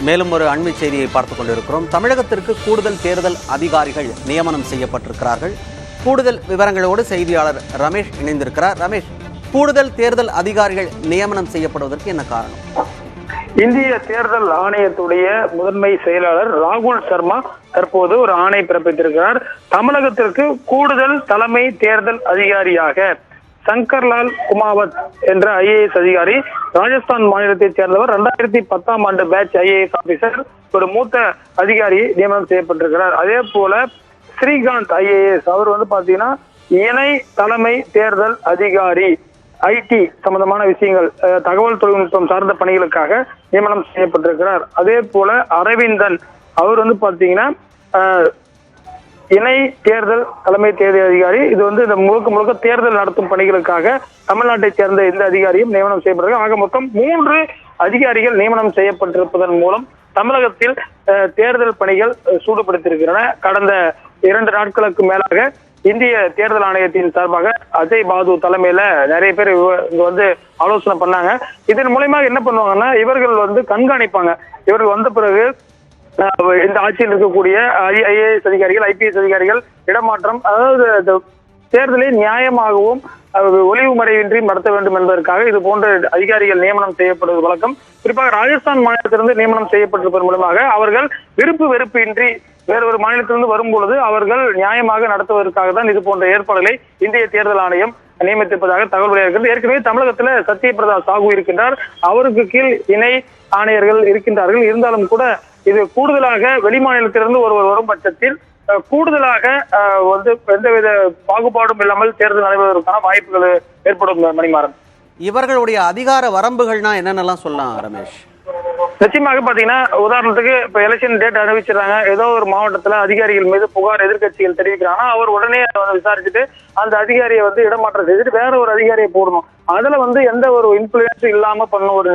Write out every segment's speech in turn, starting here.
மேலும் ஒரு அண்மை செய்தியை பார்த்துக் கொண்டிருக்கிறோம். தமிழகத்திற்கு கூடுதல் தேர்தல் அதிகாரிகள் நியமனம் செய்யப்பட்டிருக்கிறார்கள். கூடுதல் விவரங்களோடு செய்தியாளர் ரமேஷ் இணைந்திருக்கிறார். ரமேஷ், கூடுதல் தேர்தல் அதிகாரிகள் நியமனம் செய்யப்படுவதற்கு என்ன காரணம்? இந்திய தேர்தல் ஆணையத்துடைய முதன்மை செயலாளர் ராகுல் சர்மா தற்போது ஒரு ஆணை பிறப்பித்திருக்கிறார். தமிழகத்திற்கு கூடுதல் தலைமை தேர்தல் அதிகாரியாக சங்கர்லால் குமாவத் என்ற ஐஏஎஸ் அதிகாரி, ராஜஸ்தான் மாநிலத்தைச் சேர்ந்தவர், 2010ஆம் ஆண்டு பேட்ச் ஐஏஎஸ் ஆபீசர், ஒரு மூத்த அதிகாரி நியமனம் செய்யப்பட்டிருக்கிறார். அதே போல ஸ்ரீகாந்த் ஐஏஎஸ், அவர் பாத்தீங்கன்னா இணை தலைமை தேர்தல் அதிகாரி, ஐடி சம்பந்தமான விஷயங்கள், தகவல் தொழில்நுட்பம் சார்ந்த பணிகளுக்காக நியமனம் செய்யப்பட்டிருக்கிறார். அதே போல அரவிந்தன், அவர் பாத்தீங்கன்னா இணை தேர்தல் தலைமை தேர்தல் அதிகாரி. இது இந்த முழுக்க முழுக்க தேர்தல் நடத்தும் பணிகளுக்காக தமிழ்நாட்டை சேர்ந்த இந்த அதிகாரியும் நியமனம் செய்யப்பட்டிருக்கிறார். ஆக மொத்தம் 3 அதிகாரிகள் நியமனம் செய்யப்பட்டிருப்பதன் மூலம் தமிழகத்தில் தேர்தல் பணிகள் சூடுபடுத்தியிருக்கின்றன. கடந்த 2 நாட்களுக்கு மேலாக இந்திய தேர்தல் ஆணையத்தின் சார்பாக அஜய் பாது தலைமையில நிறைய பேர் இங்க ஆலோசனை பண்ணாங்க. இதன் மூலமாக என்ன பண்ணுவாங்கன்னா, இவர்கள் கண்காணிப்பாங்க. இவர்கள் வந்த பிறகு இந்த ஆட்சியில் இருக்கக்கூடிய ஐஏஎஸ் அதிகாரிகள், ஐபிஎஸ் அதிகாரிகள் இடமாற்றம், அதாவது தேர்தலை நியாயமாகவும் ஒளிவு மறைவின்றி நடத்த வேண்டும் என்பதற்காக இது போன்ற அதிகாரிகள் நியமனம் செய்யப்படுவது வழக்கம். குறிப்பாக ராஜஸ்தான் மாநிலத்திலிருந்து நியமனம் செய்யப்பட்டிருப்பதன் மூலமாக அவர்கள் விருப்பு வெறுப்பு இன்றி வேறொரு மாநிலத்திலிருந்து வரும் பொழுது அவர்கள் நியாயமாக நடத்துவதற்காக தான் இது போன்ற ஏற்பாடுகளை இந்திய தேர்தல் ஆணையம் நியமித்திருப்பதாக தகவல் வெளியாகிறது. ஏற்கனவே தமிழகத்துல சத்யபிரதா சாகு இருக்கின்றார். அவருக்கு கீழ் இணை ஆணையர்கள் இருக்கின்றார்கள். இருந்தாலும் கூட இது கூடுதலாக வெளிமாநிலத்திலிருந்து ஒருவர் வரும் பட்சத்தில் கூடுதலாக எந்தவித பாகுபாடும் இல்லாமல் தேர்தல் நடைபெறுவதற்கான வாய்ப்புகள் ஏற்படும். மணிமாறன், இவர்களுடைய அதிகார வரம்புகள்னா என்னென்னலாம் சொல்லலாம் ரமேஷ்? நிச்சயமாக பாத்தீங்கன்னா, உதாரணத்துக்கு இப்ப எலெக்ஷன் டேட் அறிவிச்சிடறாங்க, ஏதோ ஒரு மாவட்டத்துல அதிகாரிகள் மீது புகார் எதிர்கட்சிகள் தெரிவிக்கிறாங்க. அவர் உடனே விசாரிச்சுட்டு அந்த அதிகாரியை இடமாற்றம் செய்துட்டு வேற ஒரு அதிகாரியை போடணும். அதுல எந்த ஒரு இன்ஃபுளுன்ஸும் இல்லாம பண்ண ஒரு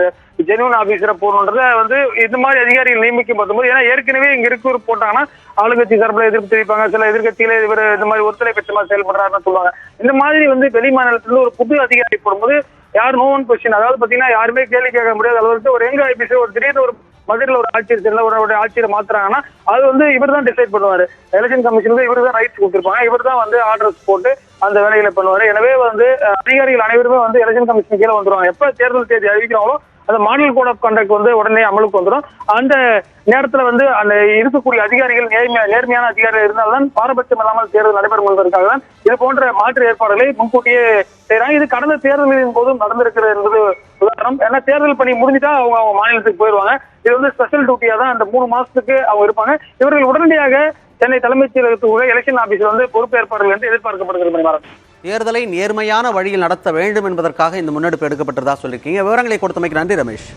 ஜெனுவன் ஆபீசரை போடணுன்றத இந்த மாதிரி அதிகாரிகள் நியமிக்கும் போது, ஏன்னா ஏற்கனவே இங்க இருக்கிற போட்டாங்கன்னா ஆளுங்கட்சி தரப்புல எதிர்ப்பு தெரிவிப்பாங்க. சில எதிர்கட்சியில இவர் இந்த மாதிரி ஒத்துழை பட்சமா செயல்படுறாருன்னு சொல்லுவாங்க. இந்த மாதிரி வெளி மாநிலத்திலிருந்து ஒரு புது அதிகாரி போடும்போது யார் நோ ஒன் கொஸ்டின், அதாவது பாத்தீங்கன்னா யாருமே கேள்வி கேட்க முடியாத அளவுக்கு ஒரு எங்க ஆபீசர் ஒரு திடீர்னு ஒரு மதுரையில் ஒரு ஆட்சியர் சேர்ந்த ஒரு ஆட்சியரை மாத்துறாங்கன்னா அது இவர் தான் டிசைட் பண்ணுவாரு. எலெக்ஷன் கமிஷனுக்கு இவர் தான் ரைட்ஸ் கொடுத்திருப்பாங்க. இவர் தான் ஆர்டர்ஸ் போட்டு அந்த வேலைகளை பண்ணுவாரு. எனவே அதிகாரிகள் அனைவருமே எலெக்ஷன் கமிஷன் கீழே வந்துருவாங்க. எப்ப தேர்தல் தேதி அறிவிக்கிறாங்களோ அந்த மாடல் கோட் ஆஃப் கண்டக்ட் உடனே அமலுக்கு வந்துடும். அந்த நேரத்துல அந்த இருக்கக்கூடிய அதிகாரிகள் நேர்மையான அதிகாரிகள் இருந்தால்தான் பாரபட்சம் இல்லாமல் தேர்தல் நடைபெறும் என்பதற்காக தான் இது போன்ற மாற்று ஏற்பாடுகளை முன்கூட்டியே செய்யறாங்க. இது கடந்த தேர்தல்களின் போதும் நடந்திருக்கிறது என்பது உதாரணம். ஏன்னா தேர்தல் பணி முடிஞ்சுட்டா அவங்க மாநிலத்துக்கு போயிடுவாங்க. இது ஸ்பெஷல் டியூட்டியா தான் அந்த 3 மாசத்துக்கு அவங்க இருப்பாங்க. இவர்கள் உடனடியாக சென்னை தலைமைச் செயலகத்துக்கு எலெக்ஷன் ஆபீசர் பொறுப்பேற்பார்கள் என்று எதிர்பார்க்கப்படுகிறது. தேர்தலை நேர்மையான வழியில் நடத்த வேண்டும் என்பதற்காக இந்த முன்னெடுப்பு எடுக்கப்பட்டதா சொல்லியிருக்கீங்க. விவரங்களை கொடுத்தமைக்கு நன்றி ரமேஷ்.